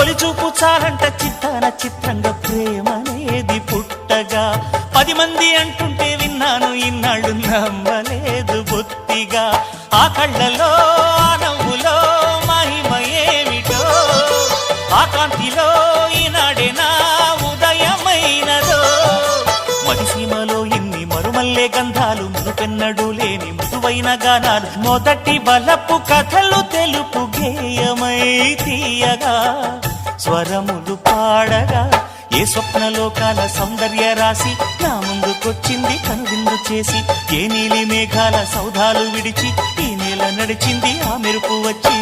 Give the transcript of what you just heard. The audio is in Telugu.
తొలి చూపు చాలంట చిత్తాన చిత్రంగా ప్రేమనేది పుట్టగా 10 మంది అంటుంటే విన్నాను ఇన్నాళ్ళు నమ్మలేదు బొత్తిగా ఆ కళ్ళలో ఆ నవ్వులో మహిమ ఏమిటో ఆ కాంతిలో ఈనాడే నా ఉదయమైనదో మదిసీమలో ఇన్ని మరుమల్లే గంధాలు మునుపెన్నడు లేని మృదువైన గానాలు మొదటి బలపు కథలు తెలుపు గేయమై తీయగా స్వరములు పాడగా ఏ స్వప్నలోకాల సౌందర్య రాసి నా ముందుకొచ్చింది కనువిందు చేసి ఏ నీలి మేఘాల సౌధాలు విడిచి ఈ నేల నడిచింది ఆ మెరుపు వచ్చి